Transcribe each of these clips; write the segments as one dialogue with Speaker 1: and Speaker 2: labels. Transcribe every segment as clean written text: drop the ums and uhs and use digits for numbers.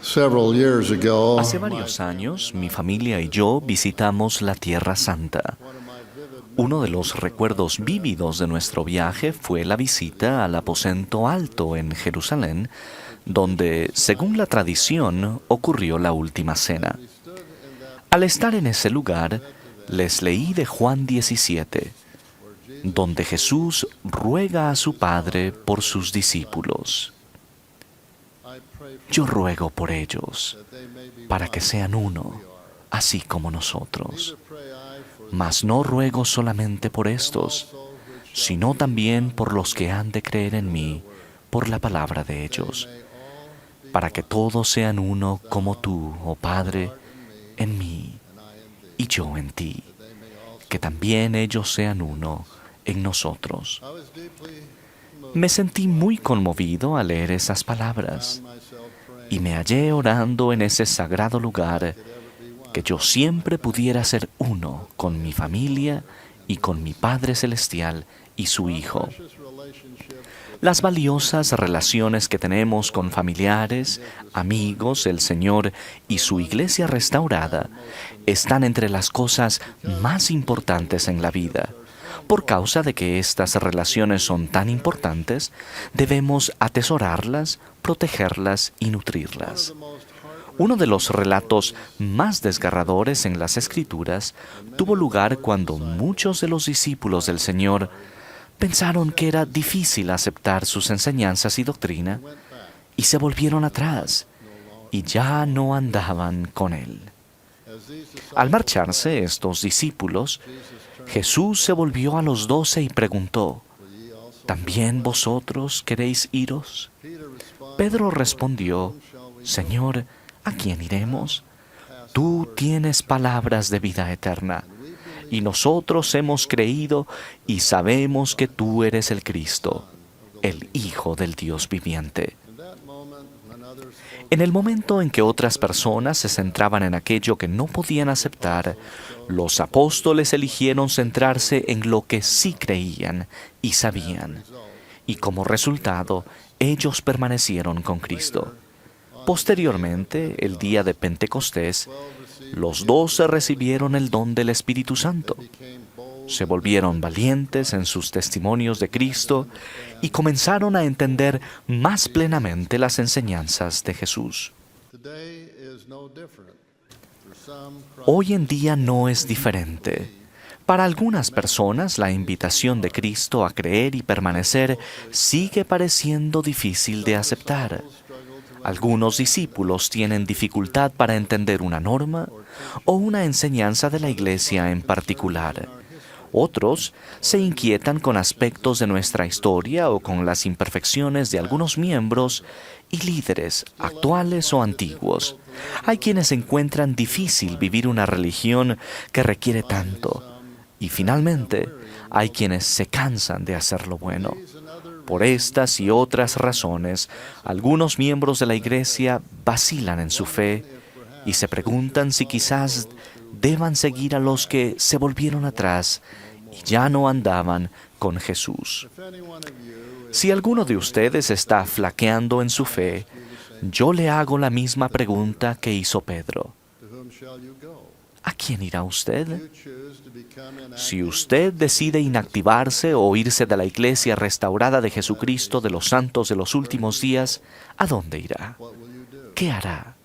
Speaker 1: Several years ago,
Speaker 2: Hace varios años, mi familia y yo visitamos la Tierra Santa. Uno de los recuerdos vívidos de nuestro viaje fue la visita al aposento alto en Jerusalén, donde, según la tradición, ocurrió la última cena. Al estar en ese lugar, les leí de Juan 17, donde Jesús ruega a su Padre por sus discípulos. Yo ruego por ellos, para que sean uno, así como nosotros. Mas no ruego solamente por estos, sino también por los que han de creer en mí, por la palabra de ellos, para que todos sean uno como tú, oh Padre, en mí, y yo en ti, que también ellos sean uno en nosotros. Me sentí muy conmovido al leer esas palabras, y me hallé orando en ese sagrado lugar, que yo siempre pudiera ser uno con mi familia y con mi Padre Celestial y su Hijo. Las valiosas relaciones que tenemos con familiares, amigos, el Señor y su Iglesia restaurada están entre las cosas más importantes en la vida. Por causa de que estas relaciones son tan importantes, debemos atesorarlas, protegerlas y nutrirlas. Uno de los relatos más desgarradores en las Escrituras tuvo lugar cuando muchos de los discípulos del Señor pensaron que era difícil aceptar sus enseñanzas y doctrina y se volvieron atrás y ya no andaban con Él. Al marcharse estos discípulos, Jesús se volvió a los 12 y preguntó, ¿también vosotros queréis iros? Pedro respondió, Señor, ¿a quién iremos? Tú tienes palabras de vida eterna, y nosotros hemos creído y sabemos que tú eres el Cristo, el Hijo del Dios viviente. En el momento en que otras personas se centraban en aquello que no podían aceptar, los apóstoles eligieron centrarse en lo que sí creían y sabían, y como resultado, ellos permanecieron con Cristo. Posteriormente, el día de Pentecostés, los 12 recibieron el don del Espíritu Santo. Se volvieron valientes en sus testimonios de Cristo y comenzaron a entender más plenamente las enseñanzas de Jesús. Hoy en día no es diferente. Para algunas personas, la invitación de Cristo a creer y permanecer sigue pareciendo difícil de aceptar. Algunos discípulos tienen dificultad para entender una norma o una enseñanza de la Iglesia en particular. Otros se inquietan con aspectos de nuestra historia o con las imperfecciones de algunos miembros y líderes actuales o antiguos. Hay quienes encuentran difícil vivir una religión que requiere tanto. Y finalmente, hay quienes se cansan de hacer lo bueno. Por estas y otras razones, algunos miembros de la Iglesia vacilan en su fe y se preguntan si quizás deban seguir a los que se volvieron atrás y ya no andaban con Jesús. Si alguno de ustedes está flaqueando en su fe, yo le hago la misma pregunta que hizo Pedro. ¿A quién irá usted? Si usted decide inactivarse o irse de la Iglesia restaurada de Jesucristo de los santos de los últimos días, ¿a dónde irá? ¿Qué hará?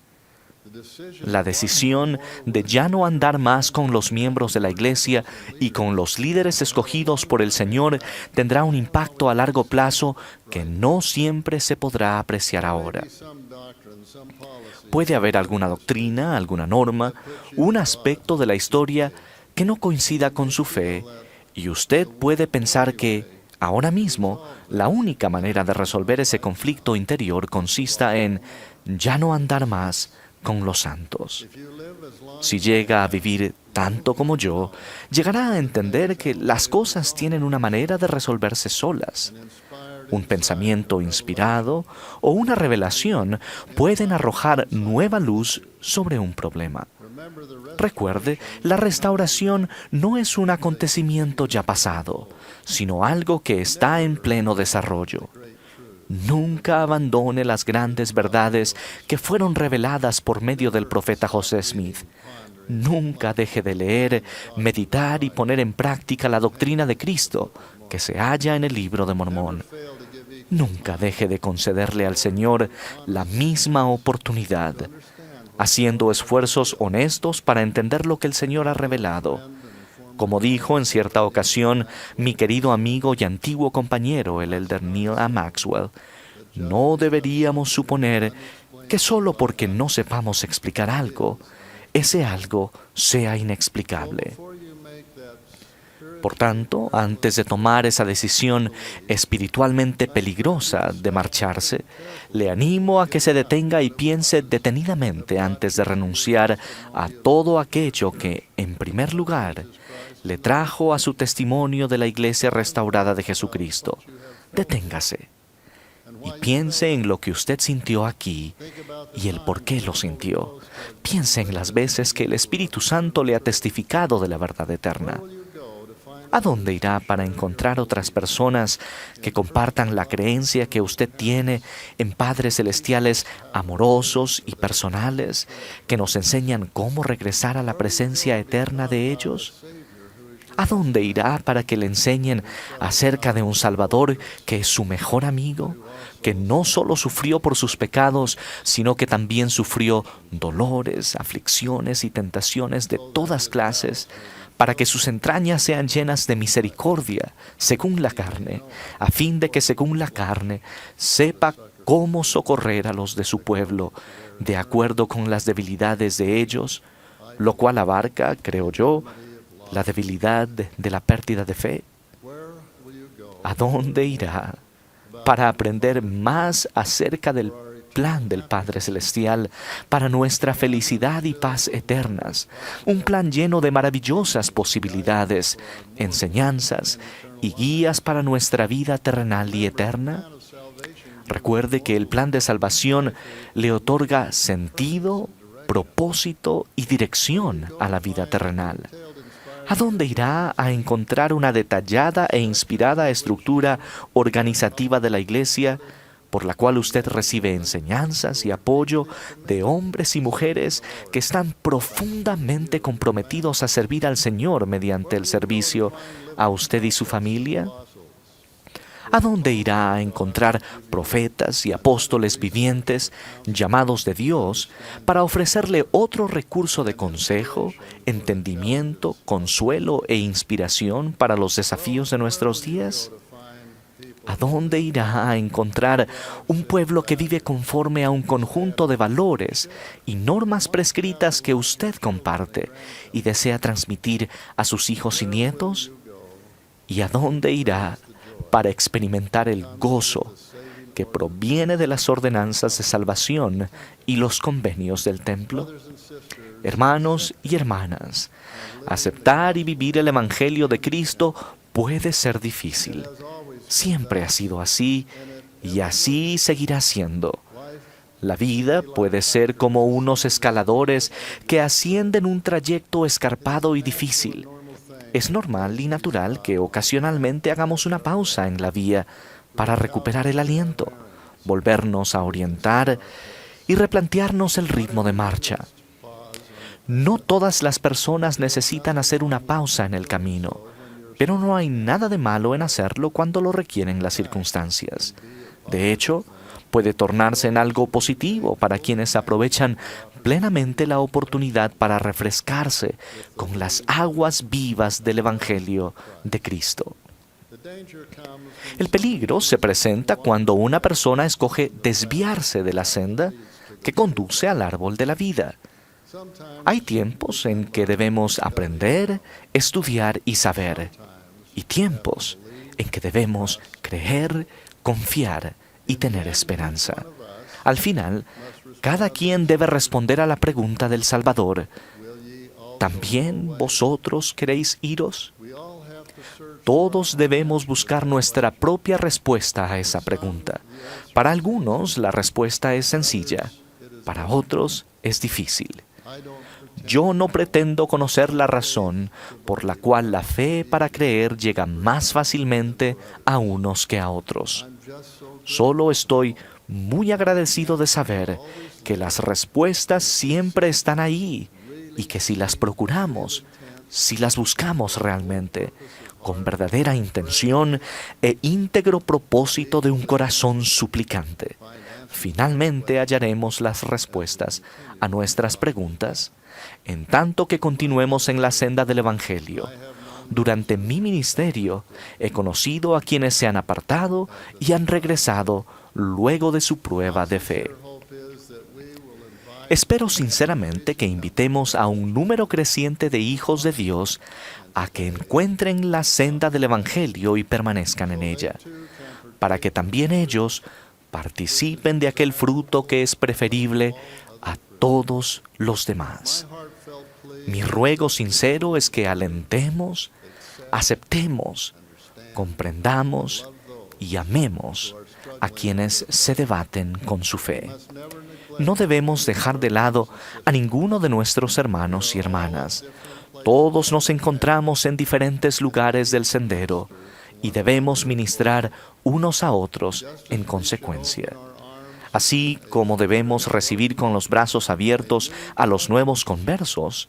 Speaker 2: La decisión de ya no andar más con los miembros de la Iglesia y con los líderes escogidos por el Señor tendrá un impacto a largo plazo que no siempre se podrá apreciar ahora. Puede haber alguna doctrina, alguna norma, un aspecto de la historia que no coincida con su fe, y usted puede pensar que, ahora mismo, la única manera de resolver ese conflicto interior consista en ya no andar más con los santos. Si llega a vivir tanto como yo, llegará a entender que las cosas tienen una manera de resolverse solas. Un pensamiento inspirado o una revelación pueden arrojar nueva luz sobre un problema. Recuerde, la restauración no es un acontecimiento ya pasado, sino algo que está en pleno desarrollo. Nunca abandone las grandes verdades que fueron reveladas por medio del profeta José Smith. Nunca deje de leer, meditar y poner en práctica la doctrina de Cristo que se halla en el Libro de Mormón. Nunca deje de concederle al Señor la misma oportunidad, haciendo esfuerzos honestos para entender lo que el Señor ha revelado. Como dijo en cierta ocasión mi querido amigo y antiguo compañero, el elder Neil A. Maxwell, no deberíamos suponer que solo porque no sepamos explicar algo, ese algo sea inexplicable. Por tanto, antes de tomar esa decisión espiritualmente peligrosa de marcharse, le animo a que se detenga y piense detenidamente antes de renunciar a todo aquello que, en primer lugar, le trajo a su testimonio de la Iglesia restaurada de Jesucristo. Deténgase y piense en lo que usted sintió aquí y el por qué lo sintió. Piense en las veces que el Espíritu Santo le ha testificado de la verdad eterna. ¿A dónde irá para encontrar otras personas que compartan la creencia que usted tiene en padres celestiales amorosos y personales que nos enseñan cómo regresar a la presencia eterna de ellos? ¿A dónde irá para que le enseñen acerca de un Salvador que es su mejor amigo, que no solo sufrió por sus pecados, sino que también sufrió dolores, aflicciones y tentaciones de todas clases, para que sus entrañas sean llenas de misericordia, según la carne, a fin de que según la carne sepa cómo socorrer a los de su pueblo, de acuerdo con las debilidades de ellos, lo cual abarca, creo yo, la debilidad de la pérdida de fe? ¿A dónde irá para aprender más acerca del plan del Padre Celestial para nuestra felicidad y paz eternas? Un plan lleno de maravillosas posibilidades, enseñanzas y guías para nuestra vida terrenal y eterna. Recuerde que el plan de salvación le otorga sentido, propósito y dirección a la vida terrenal. ¿A dónde irá a encontrar una detallada e inspirada estructura organizativa de la Iglesia por la cual usted recibe enseñanzas y apoyo de hombres y mujeres que están profundamente comprometidos a servir al Señor mediante el servicio a usted y su familia? ¿A dónde irá a encontrar profetas y apóstoles vivientes, llamados de Dios, para ofrecerle otro recurso de consejo, entendimiento, consuelo e inspiración para los desafíos de nuestros días? ¿A dónde irá a encontrar un pueblo que vive conforme a un conjunto de valores y normas prescritas que usted comparte y desea transmitir a sus hijos y nietos? ¿Y a dónde irá para experimentar el gozo que proviene de las ordenanzas de salvación y los convenios del templo? Hermanos y hermanas, aceptar y vivir el Evangelio de Cristo puede ser difícil. Siempre ha sido así y así seguirá siendo. La vida puede ser como unos escaladores que ascienden un trayecto escarpado y difícil. Es normal y natural que ocasionalmente hagamos una pausa en la vía para recuperar el aliento, volvernos a orientar y replantearnos el ritmo de marcha. No todas las personas necesitan hacer una pausa en el camino, pero no hay nada de malo en hacerlo cuando lo requieren las circunstancias. De hecho, puede tornarse en algo positivo para quienes aprovechan plenamente la oportunidad para refrescarse con las aguas vivas del Evangelio de Cristo. El peligro se presenta cuando una persona escoge desviarse de la senda que conduce al árbol de la vida. Hay tiempos en que debemos aprender, estudiar y saber, y tiempos en que debemos creer, confiar y tener esperanza. Al final, cada quien debe responder a la pregunta del Salvador: ¿también vosotros queréis iros? Todos debemos buscar nuestra propia respuesta a esa pregunta. Para algunos la respuesta es sencilla, para otros es difícil. Yo no pretendo conocer la razón por la cual la fe para creer llega más fácilmente a unos que a otros. Solo estoy muy agradecido de saber que las respuestas siempre están ahí y que si las procuramos, si las buscamos realmente, con verdadera intención e íntegro propósito de un corazón suplicante, finalmente hallaremos las respuestas a nuestras preguntas, en tanto que continuemos en la senda del Evangelio. Durante mi ministerio he conocido a quienes se han apartado y han regresado luego de su prueba de fe. Espero sinceramente que invitemos a un número creciente de hijos de Dios a que encuentren la senda del Evangelio y permanezcan en ella, para que también ellos participen de aquel fruto que es preferible a todos los demás. Mi ruego sincero es que alentemos, aceptemos, comprendamos y amemos a quienes se debaten con su fe. No debemos dejar de lado a ninguno de nuestros hermanos y hermanas. Todos nos encontramos en diferentes lugares del sendero y debemos ministrar unos a otros en consecuencia. Así como debemos recibir con los brazos abiertos a los nuevos conversos,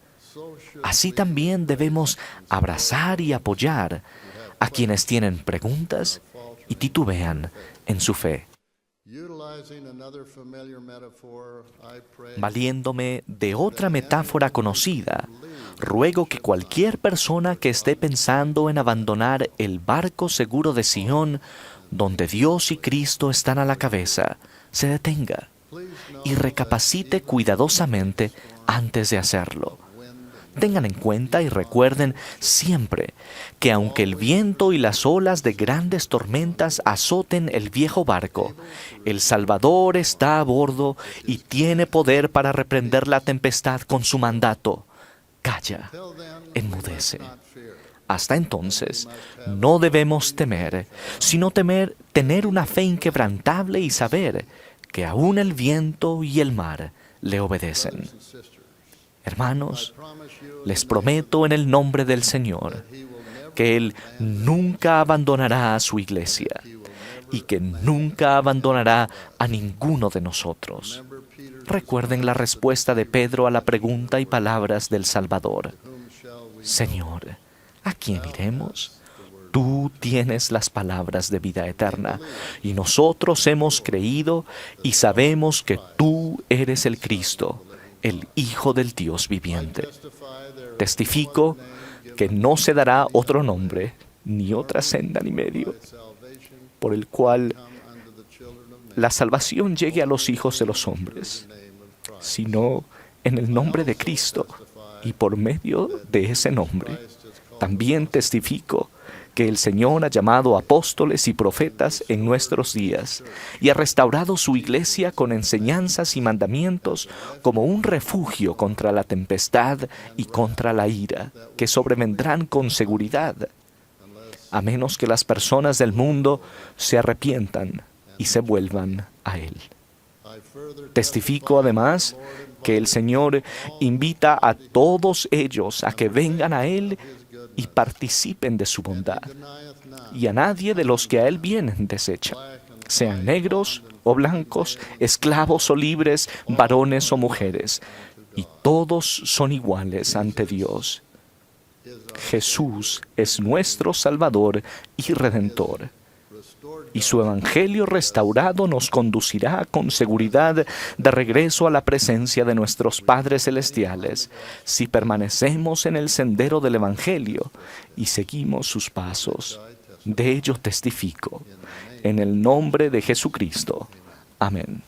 Speaker 2: así también debemos abrazar y apoyar a quienes tienen preguntas y titubean en su fe. Valiéndome de otra metáfora conocida, ruego que cualquier persona que esté pensando en abandonar el barco seguro de Sion, donde Dios y Cristo están a la cabeza, se detenga y recapacite cuidadosamente antes de hacerlo. Tengan en cuenta y recuerden siempre que aunque el viento y las olas de grandes tormentas azoten el viejo barco, el Salvador está a bordo y tiene poder para reprender la tempestad con su mandato. Calla, enmudece. Hasta entonces, no debemos temer, sino tener una fe inquebrantable y saber que aún el viento y el mar le obedecen. Hermanos, les prometo en el nombre del Señor que Él nunca abandonará a su iglesia y que nunca abandonará a ninguno de nosotros. Recuerden la respuesta de Pedro a la pregunta y palabras del Salvador. Señor, ¿a quién iremos? Tú tienes las palabras de vida eterna, y nosotros hemos creído y sabemos que tú eres el Cristo, el Hijo del Dios viviente. Testifico que no se dará otro nombre, ni otra senda ni medio, por el cual la salvación llegue a los hijos de los hombres, sino en el nombre de Cristo, y por medio de ese nombre. También testifico que el Señor ha llamado apóstoles y profetas en nuestros días y ha restaurado su iglesia con enseñanzas y mandamientos como un refugio contra la tempestad y contra la ira, que sobrevendrán con seguridad, a menos que las personas del mundo se arrepientan y se vuelvan a Él. Testifico además que el Señor invita a todos ellos a que vengan a Él y participen de su bondad, y a nadie de los que a Él vienen desecha, sean negros o blancos, esclavos o libres, varones o mujeres, y todos son iguales ante Dios. Jesús es nuestro Salvador y Redentor, y su Evangelio restaurado nos conducirá con seguridad de regreso a la presencia de nuestros Padres Celestiales, si permanecemos en el sendero del Evangelio y seguimos sus pasos. De ello testifico, en el nombre de Jesucristo. Amén.